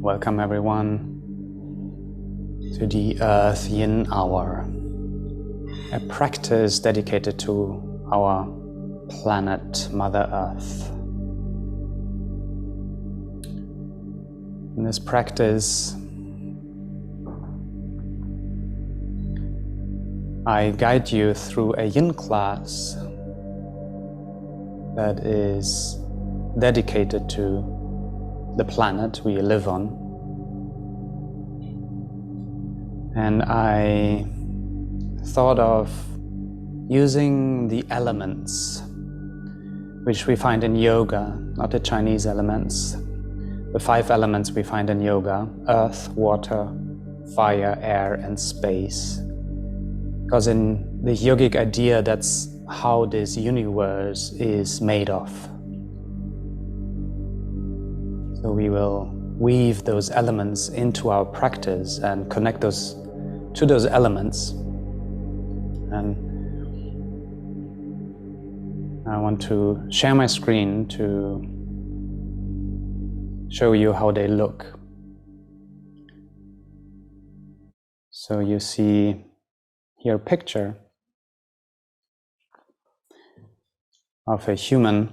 Welcome everyone to the Earth YIN Hour, a practice dedicated to our planet Mother Earth. In this practice, I guide you through a Yin class that is dedicated to the planet we live on. And I thought of using the elements which we find in yoga, not the Chinese elements, the 5 elements we find in yoga: earth, water, fire, air, and space. Because in the yogic idea, that's how this universe is made of. So we will weave those elements into our practice and connect those to those elements. And I want to share my screen to show you how they look. So you see here a picture of a human,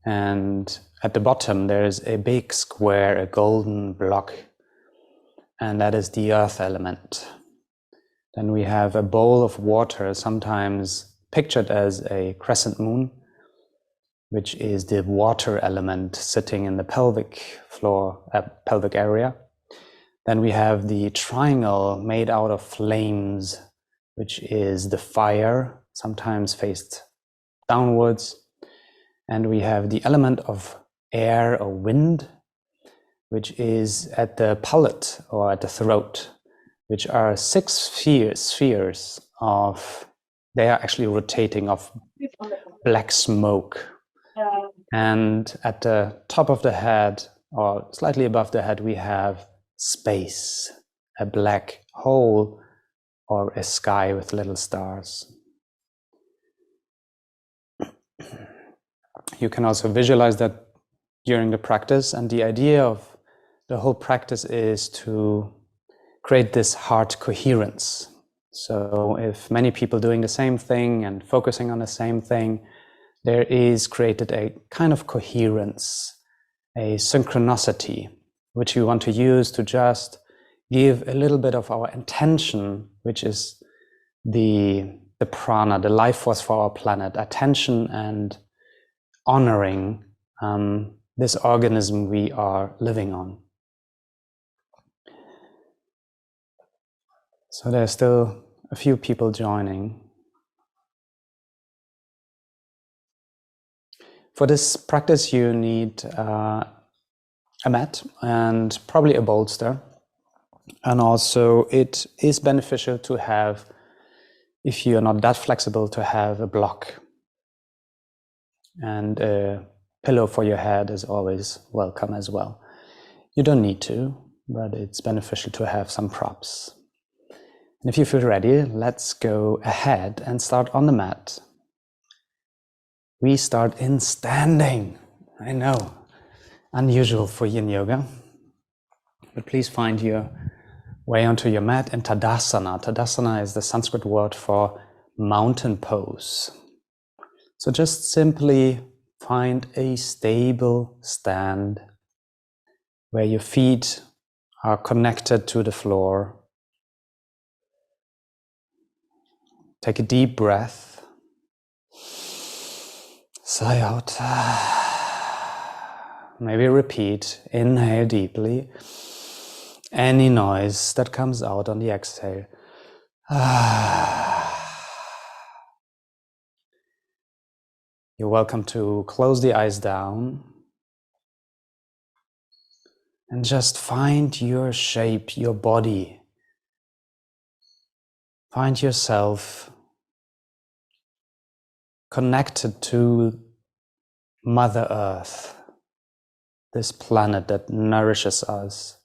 and at the bottom there is a big square, a golden block, and that is the earth element. Then we have a bowl of water, sometimes pictured as a crescent moon, which is the water element sitting in the pelvic floor, pelvic area. Then we have the triangle made out of flames, which is the fire, sometimes faced downwards. And we have the element of air or wind, which is at the palate or at the throat, which are 6 spheres of, they are actually rotating, of black smoke. And at the top of the head, or slightly above the head, we have space, a black hole or a sky with little stars. You can also visualize that during the practice, and the idea of the whole practice is to create this heart coherence. So if many people doing the same thing and focusing on the same thing, there is created a kind of coherence, a synchronicity, which we want to use to just give a little bit of our attention, which is the prana, the life force for our planet, attention and honoring this organism we are living on. So there's still a few people joining. For this practice, you need a mat and probably a bolster. And also it is beneficial to have, if you're not that flexible, to have a block. And a pillow for your head is always welcome as well. You don't need to, but it's beneficial to have some props. And if you feel ready, let's go ahead and start on the mat. We start in standing. I know, unusual for Yin Yoga, but please find your way onto your mat in Tadasana. Tadasana is the Sanskrit word for mountain pose. So just simply find a stable stand where your feet are connected to the floor. Take a deep breath. Sigh out. Maybe repeat. Inhale deeply. Any noise that comes out on the exhale. You're welcome to close the eyes down and just find your shape, your body. Find yourself connected to Mother Earth, this planet that nourishes us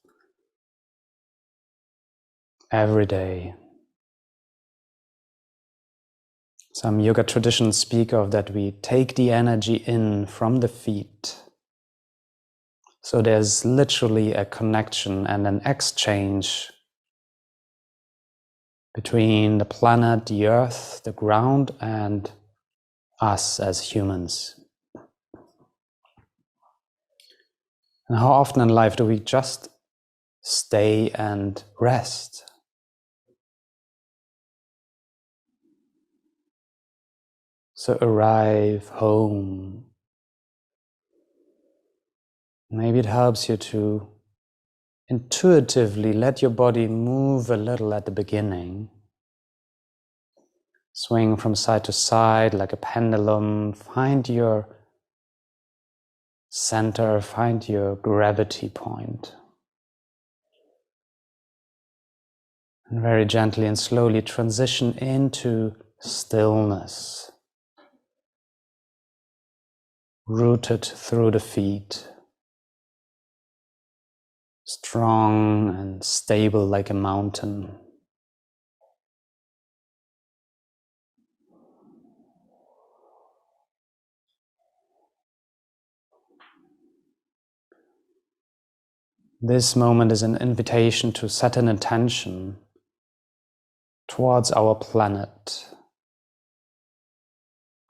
every day. Some yoga traditions speak of that we take the energy in from the feet So there's literally a connection and an exchange between the planet, the earth, the ground, and us as humans. And how often in life do we just stay and rest? So arrive home. Maybe it helps you to intuitively let your body move a little at the beginning. Swing from side to side like a pendulum. Find your center, find your gravity point. And very gently and slowly transition into stillness. Rooted through the feet. Strong and stable like a mountain. This moment is an invitation to set an intention towards our planet,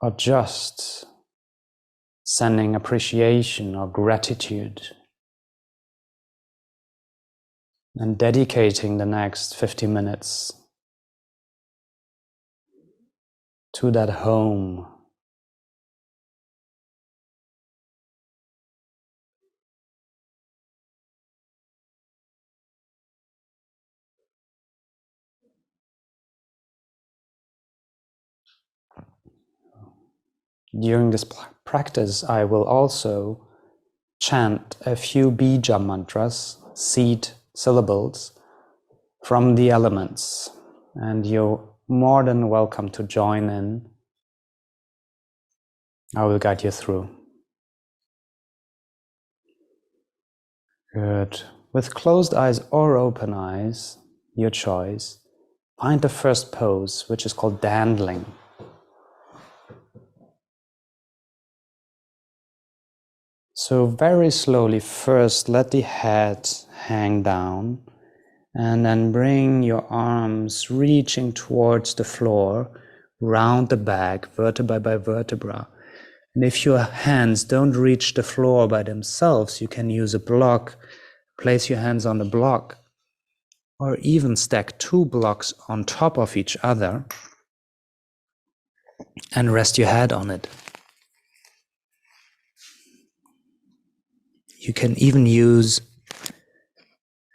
or just sending appreciation or gratitude, and dedicating the next 50 minutes to that home. During this practice, I will also chant a few bija mantras, seed syllables, from the elements, and you're more than welcome to join in. I will guide you through. Good. With closed eyes or open eyes, your choice, find the first pose, which is called dandling. So very slowly, first let the head hang down, and then bring your arms reaching towards the floor, round the back, vertebra by vertebra. And if your hands don't reach the floor by themselves, you can use a block, place your hands on the block, or even stack two blocks on top of each other and rest your head on it. You can even use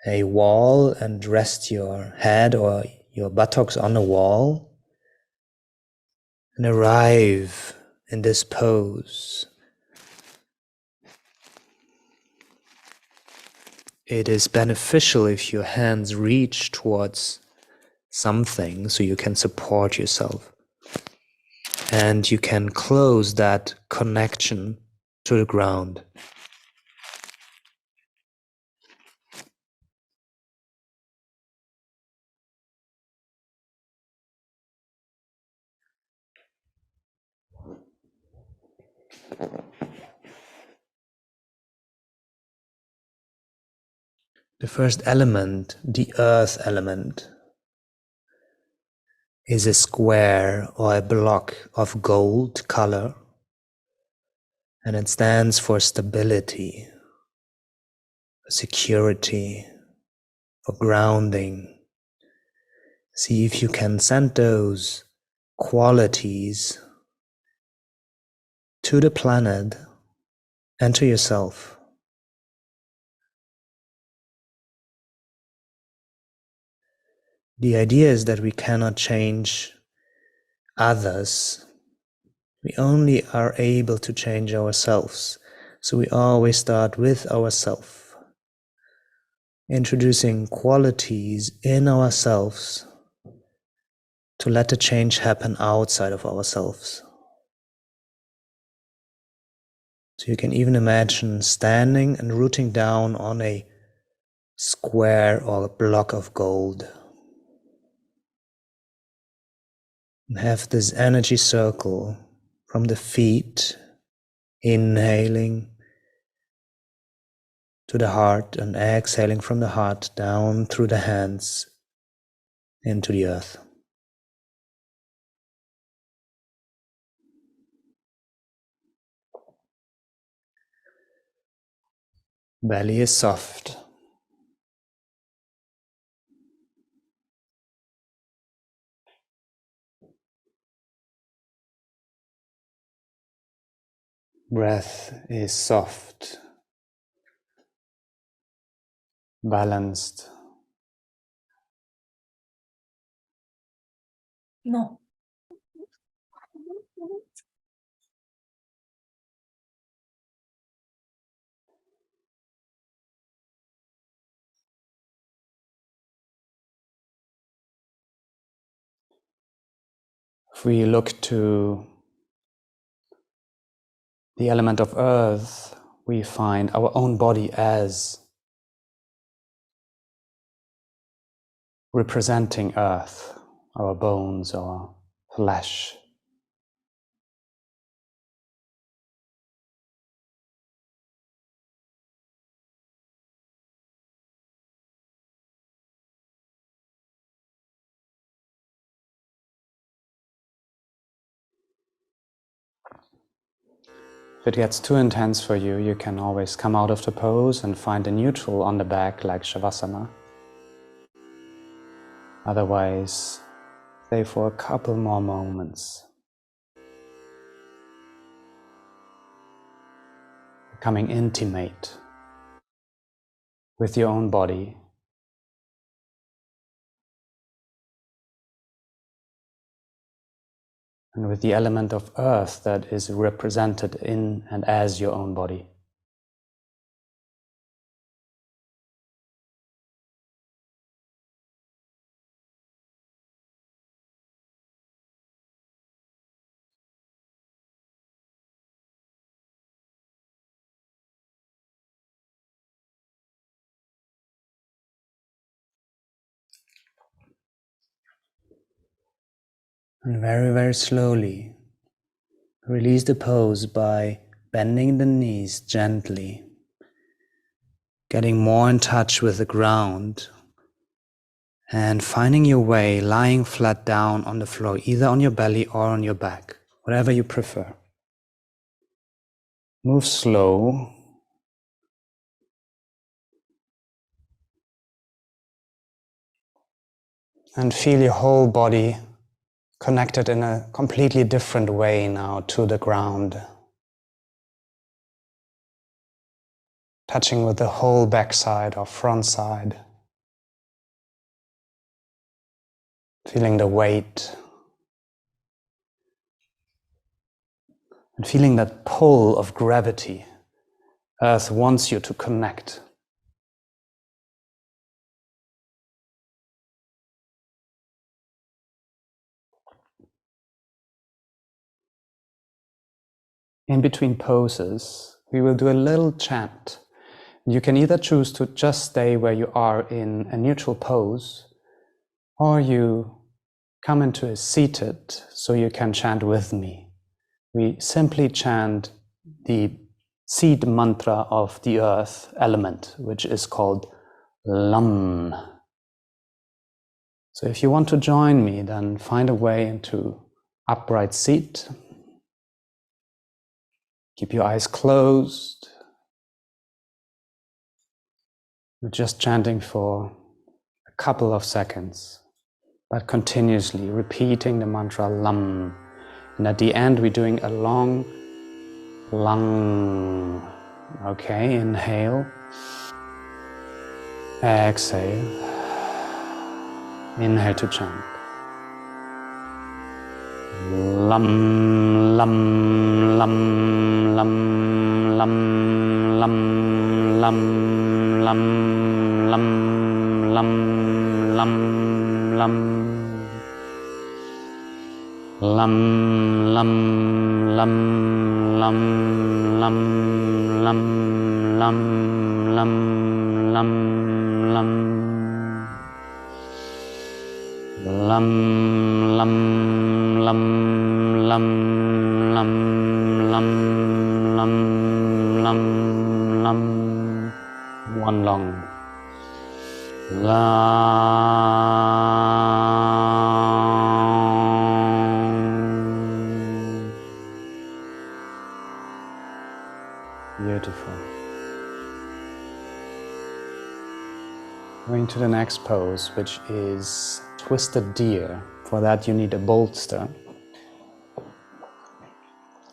a wall and rest your head or your buttocks on a wall and arrive in this pose. It is beneficial if your hands reach towards something so you can support yourself. And you can close that connection to the ground. The first element, the earth element, is a square or a block of gold color, and it stands for stability, for security, for grounding. See if you can send those qualities to the planet and to yourself. The idea is that we cannot change others. We only are able to change ourselves. So we always start with ourselves, introducing qualities in ourselves to let the change happen outside of ourselves. So you can even imagine standing and rooting down on a square or a block of gold. And have this energy circle from the feet, inhaling, to the heart and exhaling from the heart down through the hands into the earth. Belly is soft. Breath is soft, balanced. No. If we look to the element of earth, we find our own body as representing earth, our bones, our flesh. If it gets too intense for you, you can always come out of the pose and find a neutral on the back like Shavasana. Otherwise, stay for a couple more moments. Becoming intimate with your own body. And with the element of earth that is represented in and as your own body. And very, very slowly, release the pose by bending the knees gently, getting more in touch with the ground, and finding your way lying flat down on the floor, either on your belly or on your back, whatever you prefer. Move slow. And feel your whole body connected in a completely different way now to the ground. Touching with the whole backside or front side. Feeling the weight. And feeling that pull of gravity. Earth wants you to connect. In between poses, we will do a little chant. You can either choose to just stay where you are in a neutral pose, or you come into a seated so you can chant with me. We simply chant the seed mantra of the earth element, which is called Lam. So if you want to join me, then find a way into upright seat. Keep your eyes closed. We're just chanting for a couple of seconds, but continuously repeating the mantra Lam. And at the end, we're doing a long Lang. Okay, inhale. Exhale. Inhale to chant. Lam, lam, lam, lam, lam, lam, lam, lam, lam, lam, lam, lam. Lam, lam, lam, lam, lam, lam, lam, lam, lam, lam. Lam, lam, lam, lam, lam, lam, lam, lam, lam. one long long. Beautiful. Going to the next pose, which is twisted deer. For that you need a bolster.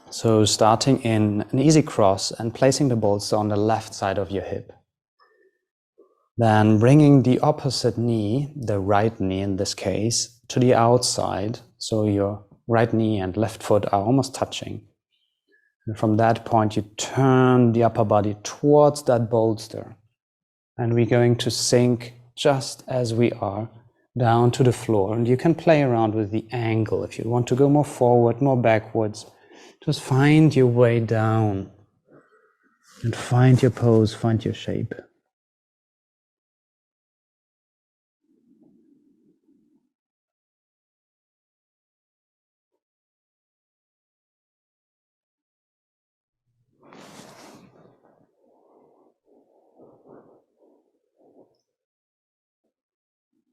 So starting in an easy cross and placing the bolster on the left side of your hip. Then bringing the opposite knee, the right knee in this case, to the outside. So your right knee and left foot are almost touching. And from that point, you turn the upper body towards that bolster. And we're going to sink just as we are down to the floor. And you can play around with the angle. If you want to go more forward, more backwards, just find your way down and find your pose, find your shape.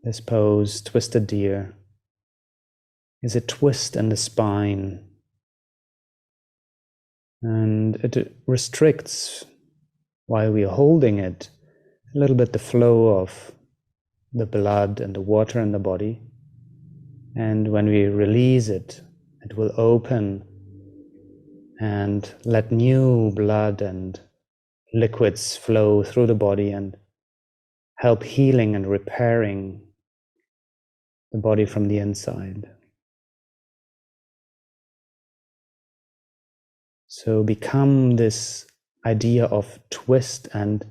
This pose, twisted deer, is a twist in the spine, and it restricts, while we are holding it, a little bit the flow of the blood and the water in the body. And when we release it, it will open and let new blood and liquids flow through the body and help healing and repairing the body from the inside. So become this idea of twist and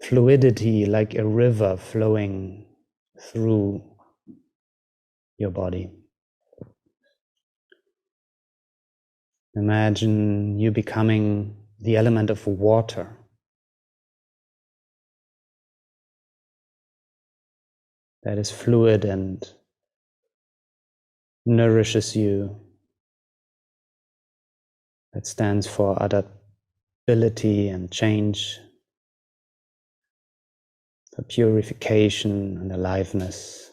fluidity, like a river flowing through your body. Imagine you becoming the element of water. That is fluid and nourishes you. That stands for adaptability and change, for purification and aliveness.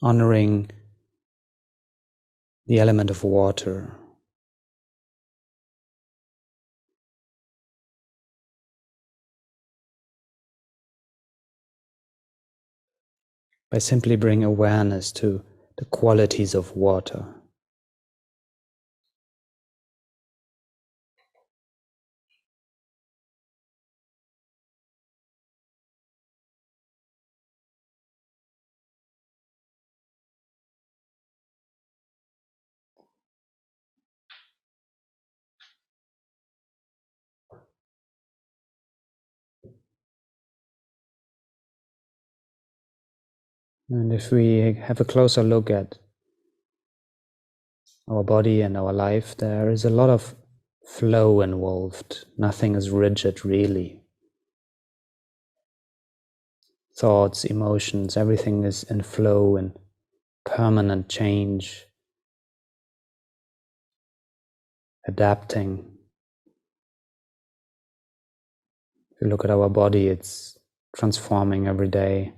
Honoring the element of water. By simply bringing awareness to the qualities of water. And if we have a closer look at our body and our life, there is a lot of flow involved. Nothing is rigid, really. Thoughts, emotions, everything is in flow and permanent change, adapting. If you look at our body, it's transforming every day.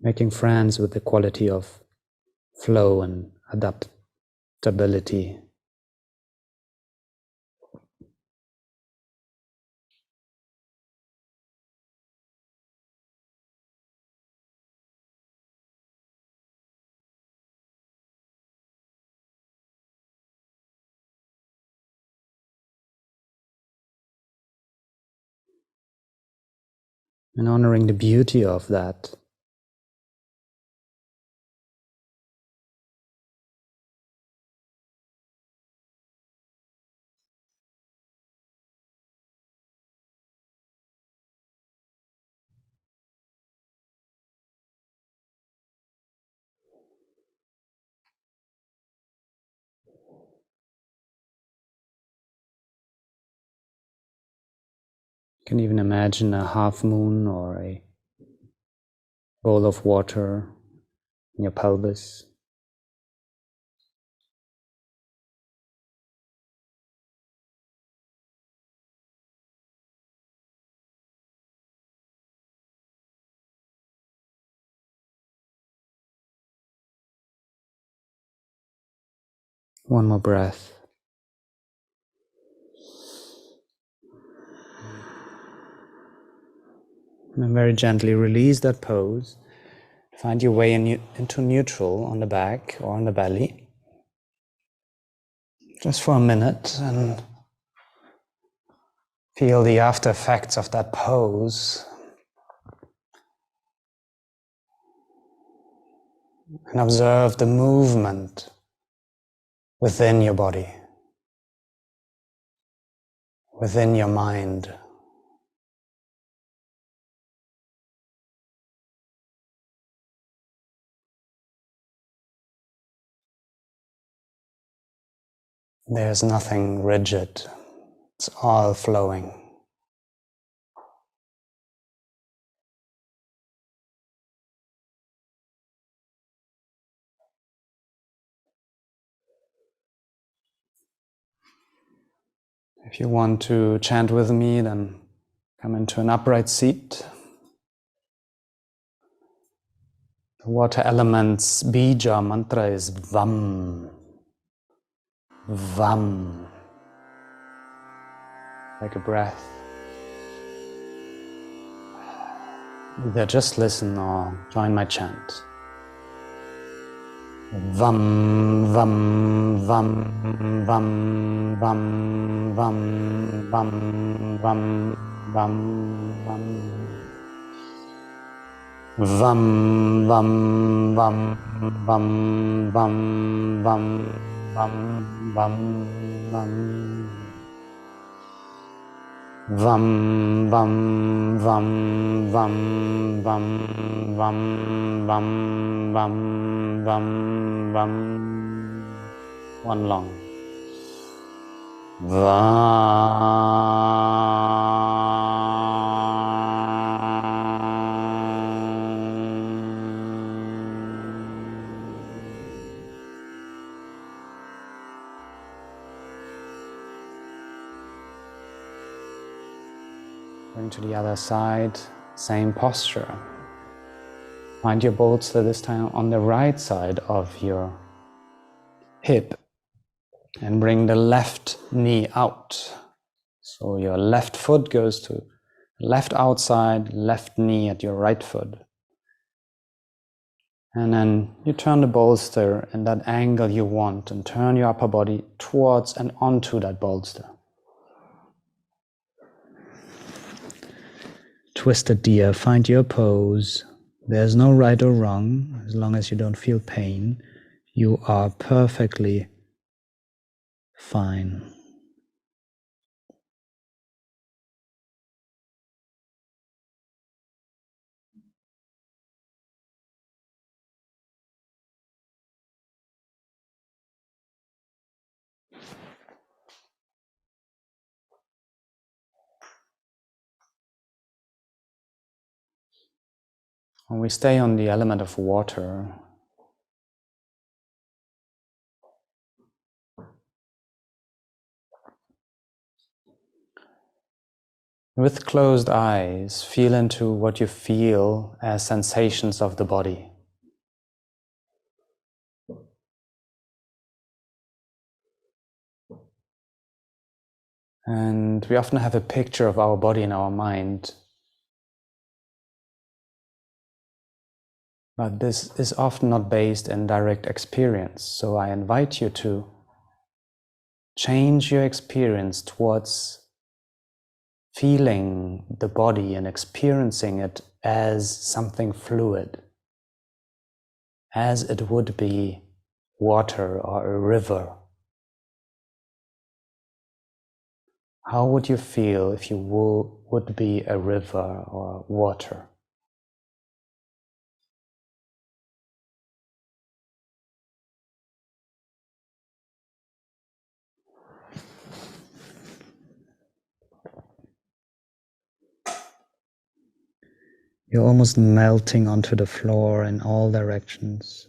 Making friends with the quality of flow and adaptability. And honoring the beauty of that. You can even imagine a half moon or a bowl of water in your pelvis. One more breath. And very gently release that pose. Find your way into neutral on the back or on the belly. Just for a minute and feel the after effects of that pose. And observe the movement within your body, within your mind. There's nothing rigid, it's all flowing. If you want to chant with me, then come into an upright seat. The water element's bija mantra is Vam. Vam. Like a breath. Either just listen or join my chant. Vam, vam, vam, vam, vam, vam, vam, vam, vam, vam. Vam, vam, vam, vam, vam, vam, vam, vam, vam. Vam, vam, vam, vam, vam, vam, vam, vam, vam, vam. One long. Going to the other side, same posture. Find your bolster this time on the right side of your hip and bring the left knee out. So your left foot goes to left outside, left knee at your right foot. And then you turn the bolster in that angle you want and turn your upper body towards and onto that bolster. Twisted deer, find your pose. There's no right or wrong, as long as you don't feel pain. You are perfectly fine. When we stay on the element of water, with closed eyes, feel into what you feel as sensations of the body. And we often have a picture of our body in our mind. But this is often not based in direct experience. So I invite you to change your experience towards feeling the body and experiencing it as something fluid, as it would be water or a river. How would you feel if you would be a river or water? You're almost melting onto the floor in all directions.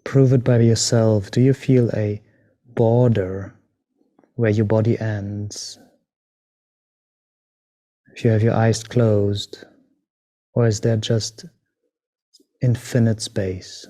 Prove it by yourself. Do you feel a border where your body ends? If you have your eyes closed, or is there just infinite space?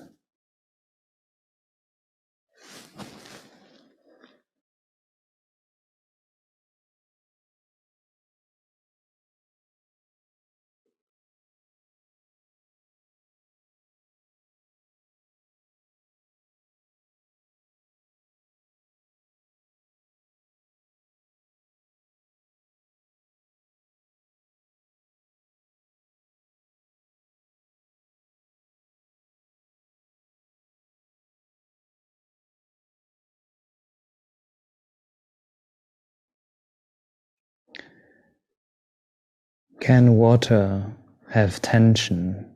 Can water have tension?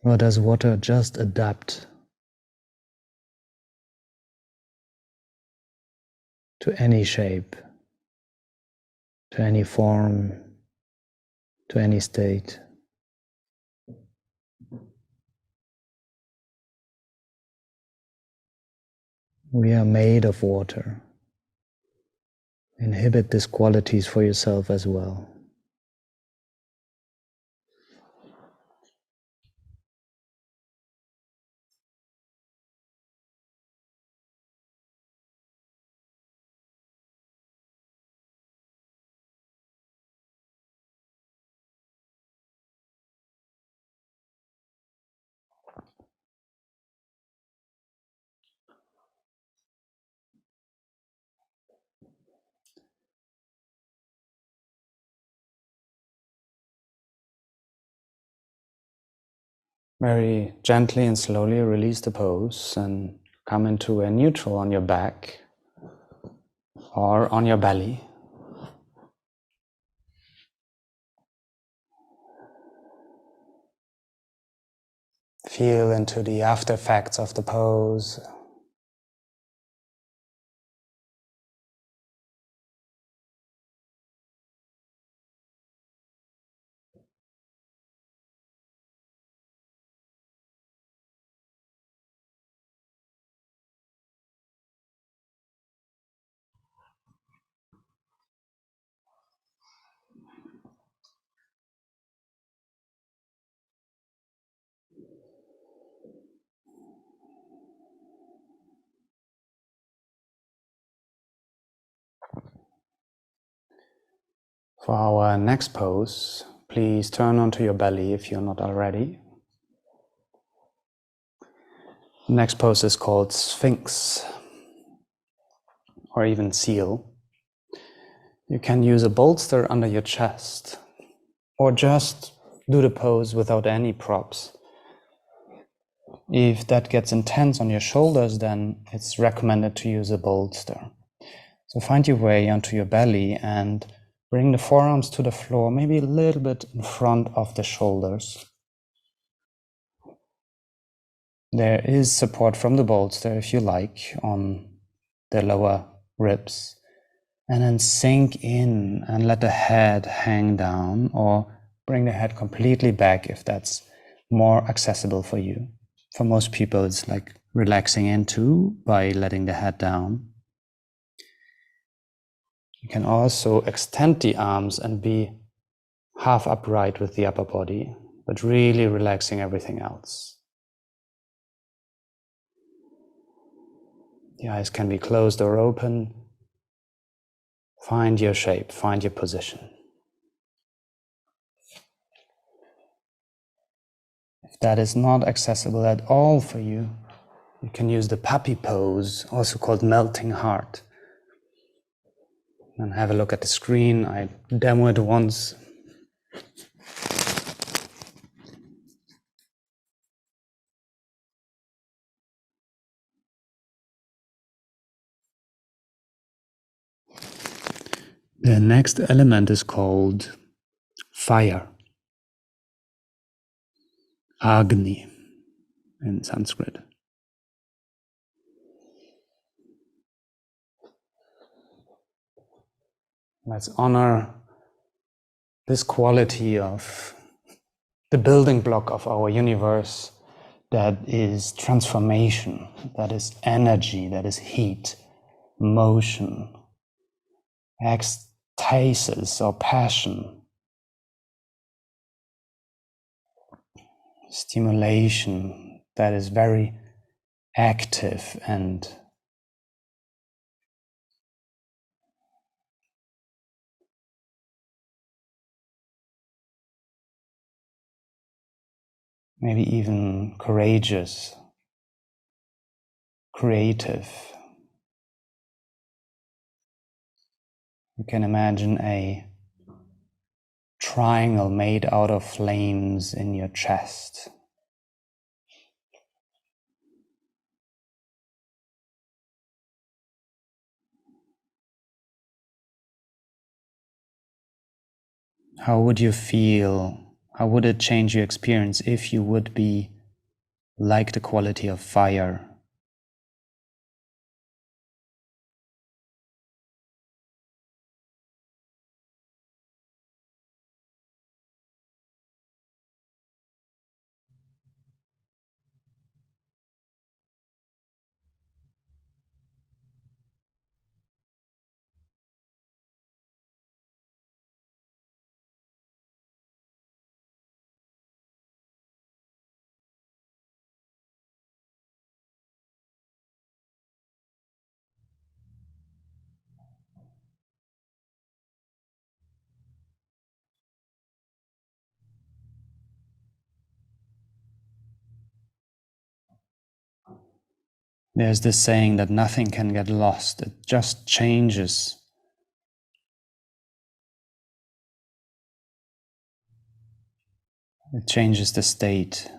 Or does water just adapt to any shape, to any form, to any state? We are made of water. Inhibit these qualities for yourself as well. Very gently and slowly release the pose and come into a neutral on your back or on your belly. Feel into the after effects of the pose. For our next pose, please turn onto your belly if you're not already. Next pose is called Sphinx, or even Seal. You can use a bolster under your chest, or just do the pose without any props. If that gets intense on your shoulders, then it's recommended to use a bolster. So find your way onto your belly and bring the forearms to the floor, maybe a little bit in front of the shoulders. There is support from the bolster, if you like, on the lower ribs. And then sink in and let the head hang down, or bring the head completely back if that's more accessible for you. For most people, it's like relaxing into by letting the head down. You can also extend the arms and be half upright with the upper body, but really relaxing everything else. The eyes can be closed or open. Find your shape, find your position. If that is not accessible at all for you, You can use the puppy pose, also called melting heart. And have a look at the screen. I demo it once. The next element is called fire, Agni in Sanskrit. Let's honor this quality of the building block of our universe, that is transformation, that is energy, that is heat, motion, ecstasis or passion, stimulation, that is very active and maybe even courageous, creative. You can imagine a triangle made out of flames in your chest. How would you feel? How would it change your experience if you would be like the quality of fire? There's this saying that nothing can get lost. It just changes. It changes the state.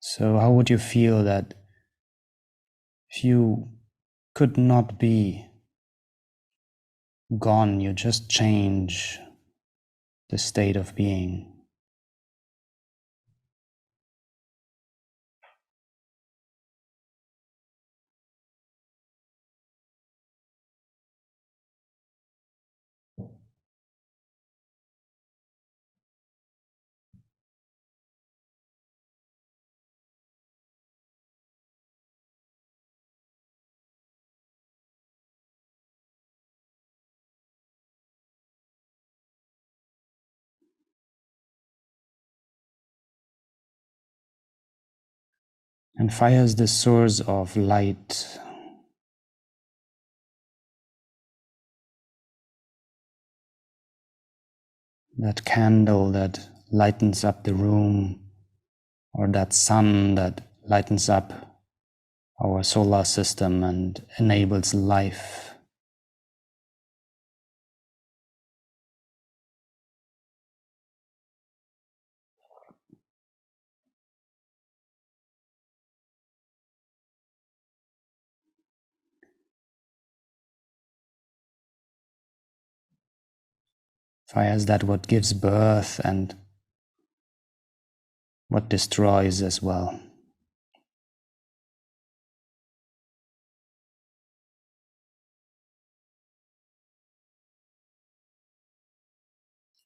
So how would you feel that if you could not be gone, you just change the state of being? And fire is the source of light. That candle that lightens up the room, or that sun that lightens up our solar system and enables life. Fire is that what gives birth and what destroys as well.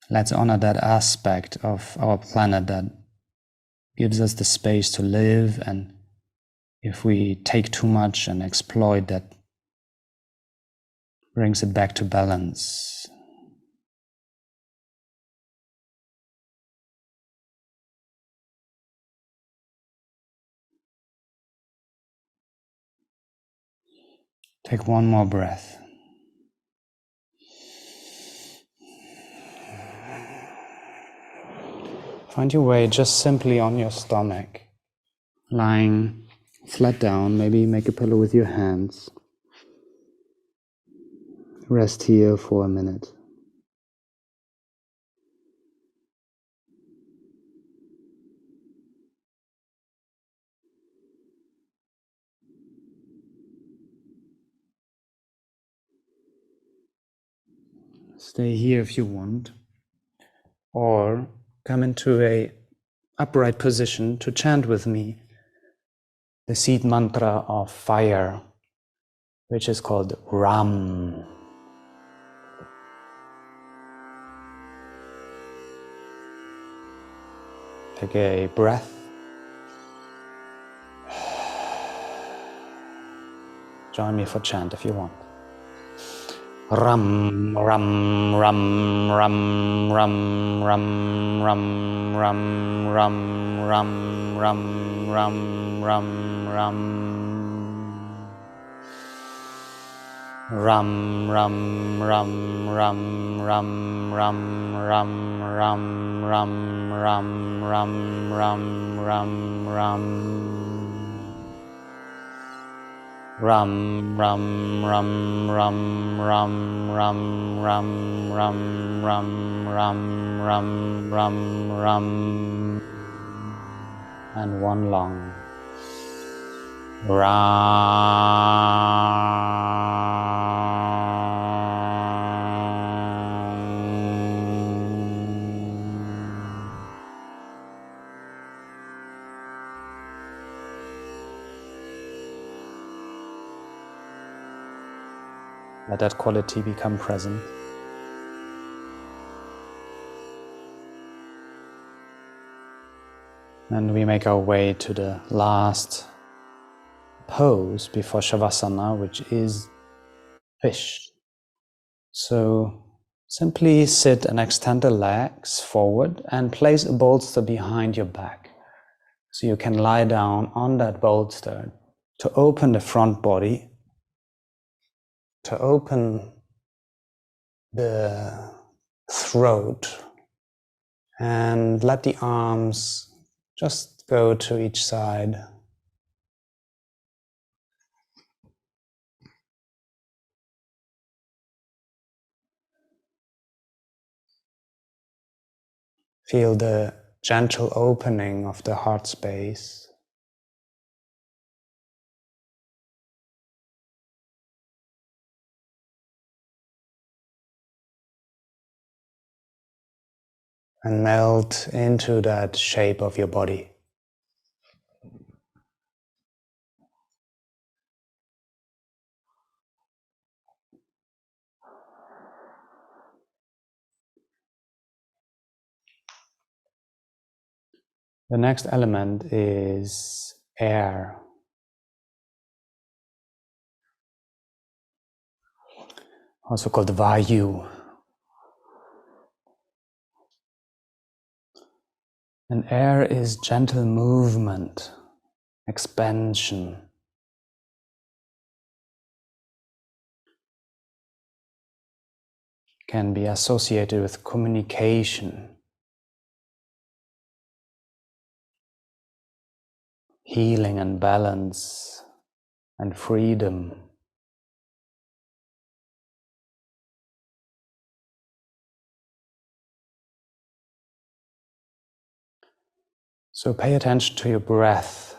Let's honor that aspect of our planet that gives us the space to live, and if we take too much and exploit, that brings it back to balance. Take one more breath. Find your way just simply on your stomach. lying flat down, maybe make a pillow with your hands. Rest here for a minute. Stay here if you want, or come into a upright position to chant with me the seed mantra of fire, which is called Ram. Take a breath. Join me for chant if you want. Ram, ram, ram, ram, ram, ram, ram, ram, ram, ram, ram, ram, ram, ram. Ram, ram, ram, ram, ram, ram, ram, ram, ram, ram, ram, ram, ram, ram. Ram, ram, ram, ram, ram, ram, ram, ram, ram, ram, ram, ram, ram. And one long. Let that quality become present. And we make our way to the last pose before Shavasana, which is fish. So simply sit and extend the legs forward and place a bolster behind your back. So you can lie down on that bolster to open the front body, to open the throat, and let the arms just go to each side. Feel the gentle opening of the heart space. And melt into that shape of your body. The next element is air. Also called Vayu. And air is gentle movement, expansion. Can be associated with communication, healing and balance, and freedom. So pay attention to your breath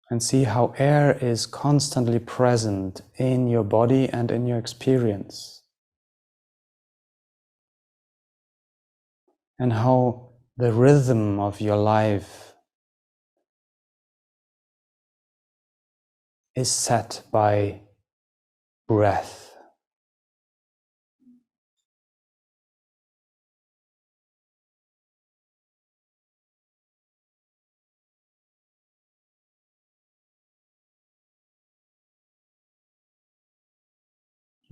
and see how air is constantly present in your body and in your experience. And how the rhythm of your life is set by breath.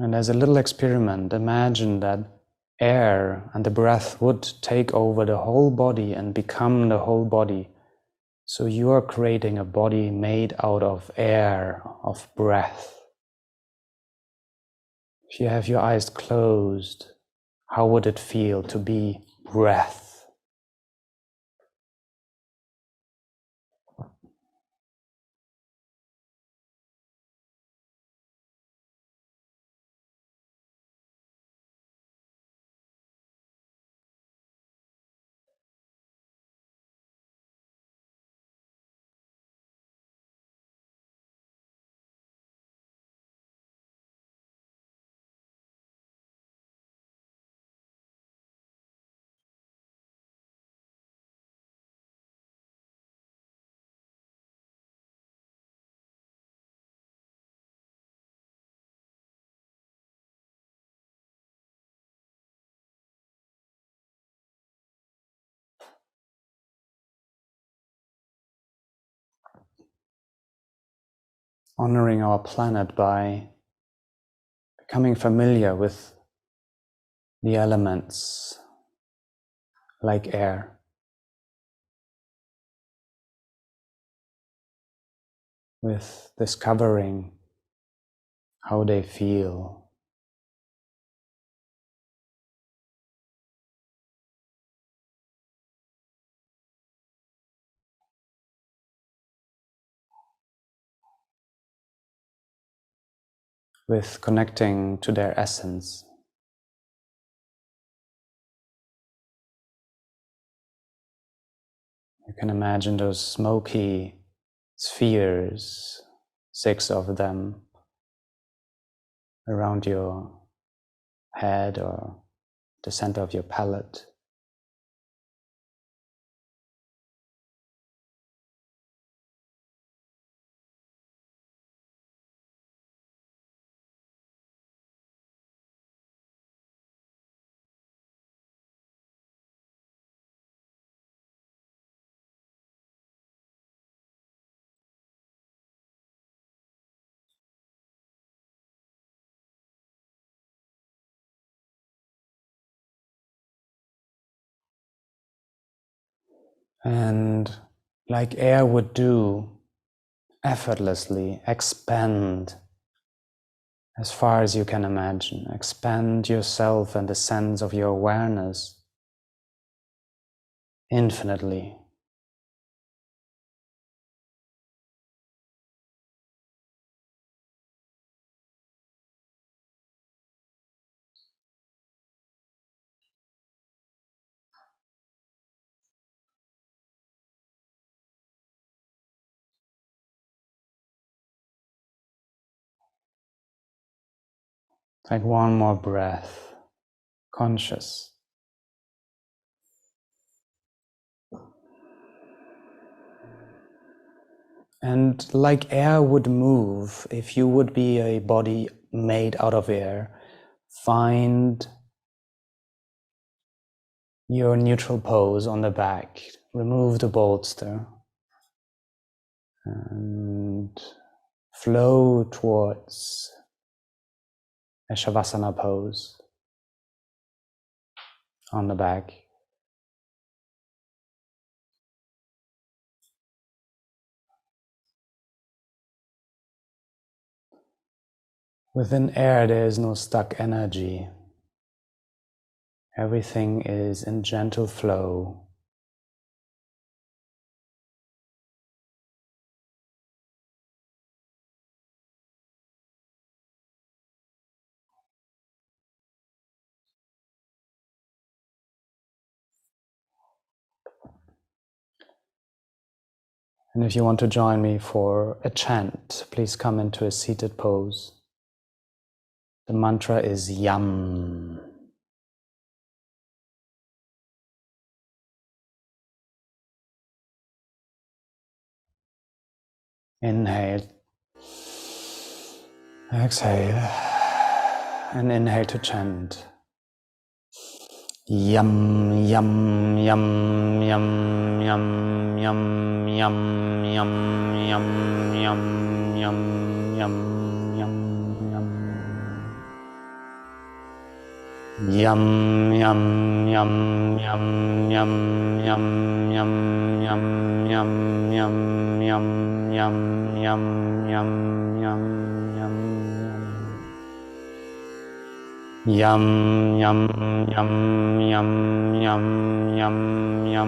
And as a little experiment, imagine that air and the breath would take over the whole body and become the whole body. So you are creating a body made out of air, of breath. If you have your eyes closed, how would it feel to be breath? honoring our planet by becoming familiar with the elements like air. With discovering how they feel. With connecting to their essence. You can imagine those smoky spheres, 6 of them, around your head or the center of your palate. And like air would do, effortlessly expand as far as you can imagine. Expand yourself and the sense of your awareness infinitely. Take one more breath, conscious. And like air would move, if you would be a body made out of air, find your neutral pose on the back. Remove the bolster and flow towards a Shavasana pose on the back. Within air, there is no stuck energy. Everything is in gentle flow. And if you want to join me for a chant, please come into a seated pose. The mantra is Yam. Inhale. Exhale. And inhale to chant. Yum, yum, yum, yum, yum, yum, yum, yum, yum, yum, yum, yum, yum, yum. Yum, yum, yum, yum, yum, yum, yum, yum, yum, yum, yum, yum, yum, yum, yum, yum. Yum, yum, yum, yum, yum, yum, yum, yum,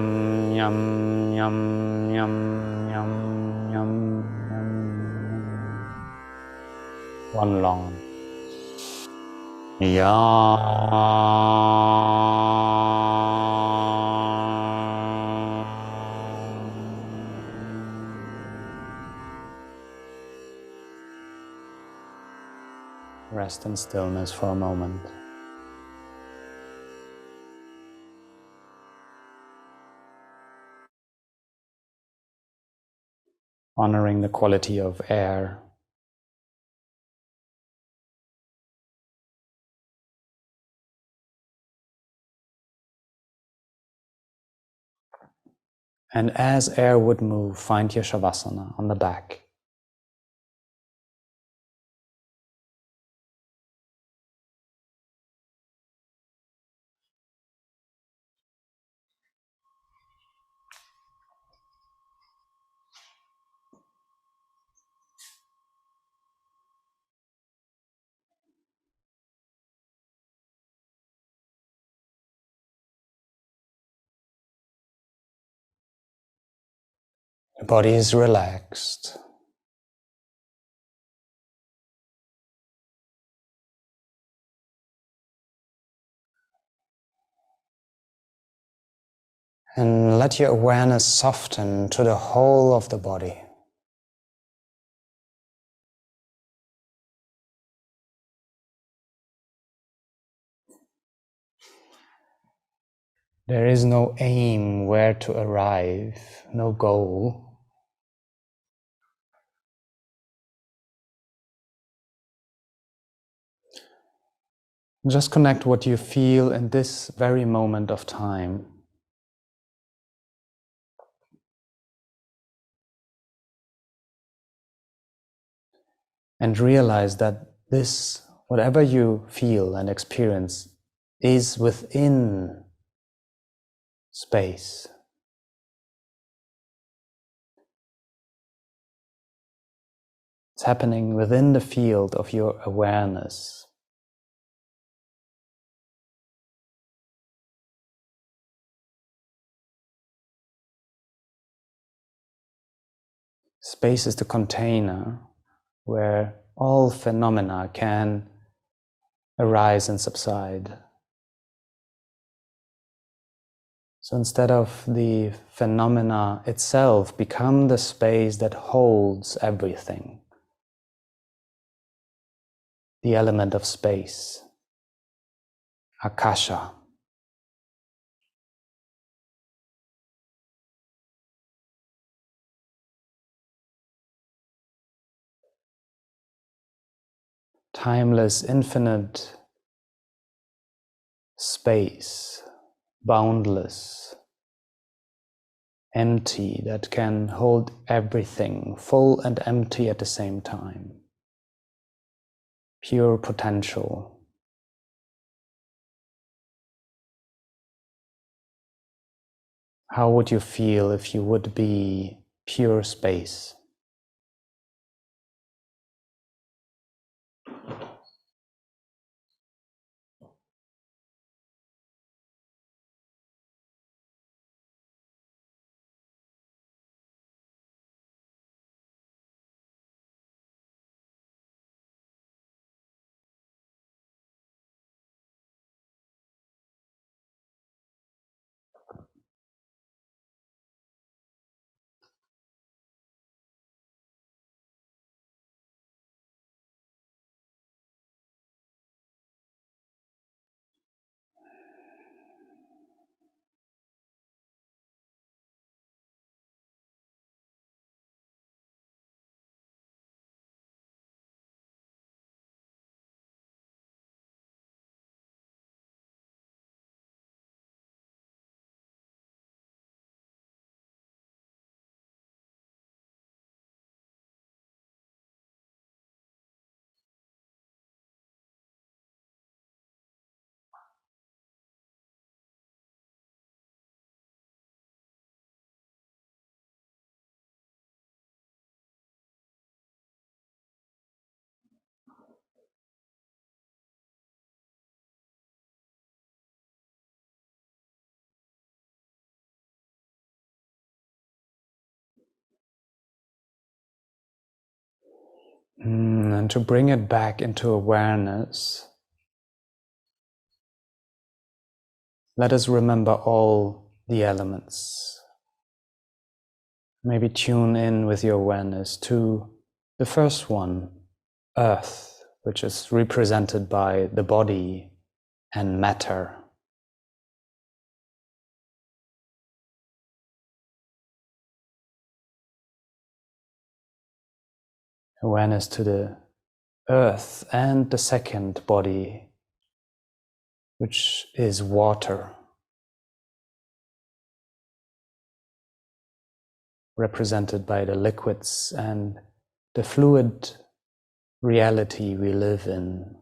yum, yum, yum, yum, yum. One long. Rest in stillness for a moment. Honoring the quality of air. And as air would move, find your Shavasana on the back. The body is relaxed. And let your awareness soften to the whole of the body. There is no aim where to arrive, no goal. Just connect what you feel in this very moment of time. And realize that this, whatever you feel and experience, is within space. It's happening within the field of your awareness. Space is the container where all phenomena can arise and subside. So instead of the phenomena itself, become the space that holds everything. The element of space, Akasha. Timeless, infinite space, boundless, empty, that can hold everything, full and empty at the same time. Pure potential. How would you feel if you would be pure space? And to bring it back into awareness, let us remember all the elements. Maybe tune in with your awareness to the first one, Earth, which is represented by the body and matter. Awareness to the Earth and the second body, which is water, represented by the liquids and the fluid reality we live in.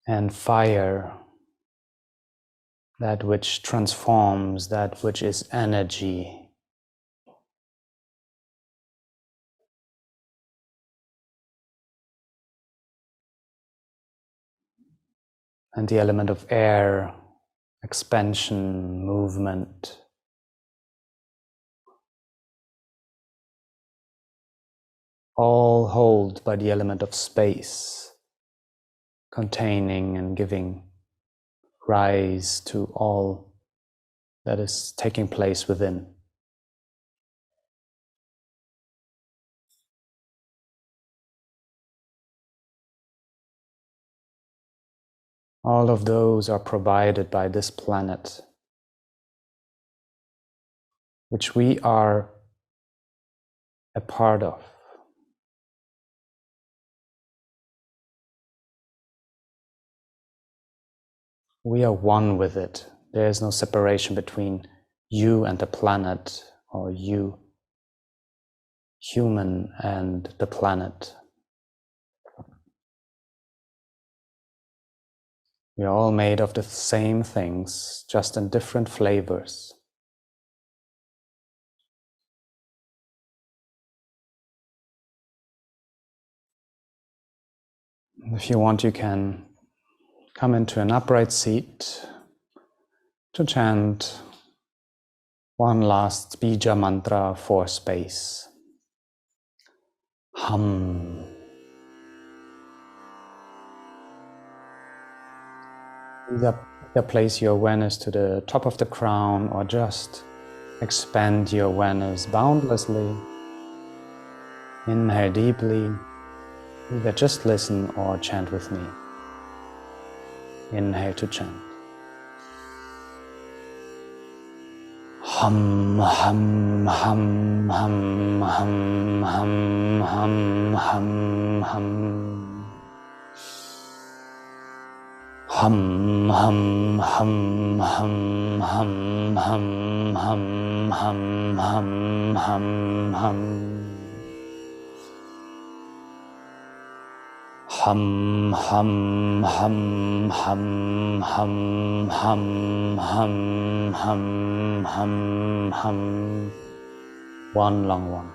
And fire, that which transforms, that which is energy. and the element of air, expansion, movement. All held by the element of space, containing and giving rise to all that is taking place within. All of those are provided by this planet, which we are a part of. We are one with it. There is no separation between you and the planet, or you, human, and the planet. We are all made of the same things, just in different flavors. If you want, you can come into an upright seat to chant one last bija mantra for space. Hum. Either place your awareness to the top of the crown or just expand your awareness boundlessly. Inhale deeply. Either just listen or chant with me. Inhale to chant. Hum, hum, hum, hum, hum, hum, hum, hum, hum. Hum, hum, hum, hum, hum, hum, hum, hum, hum, hum, hum. Hum, hum, hum, hum, hum, hum, hum, hum, hum, hum. One long one.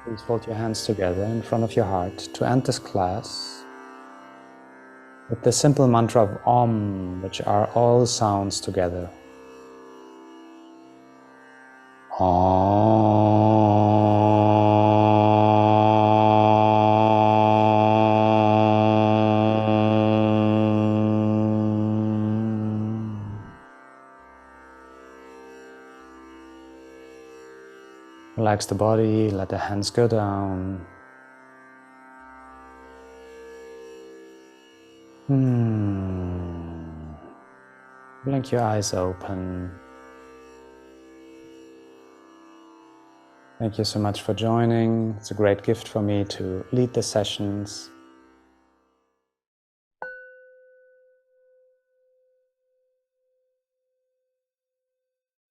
Please fold your hands together in front of your heart to end this class with the simple mantra of Om, which are all sounds together. Relax the body, let the hands go down. Blink your eyes open. Thank you so much for joining. It's a great gift for me to lead the sessions.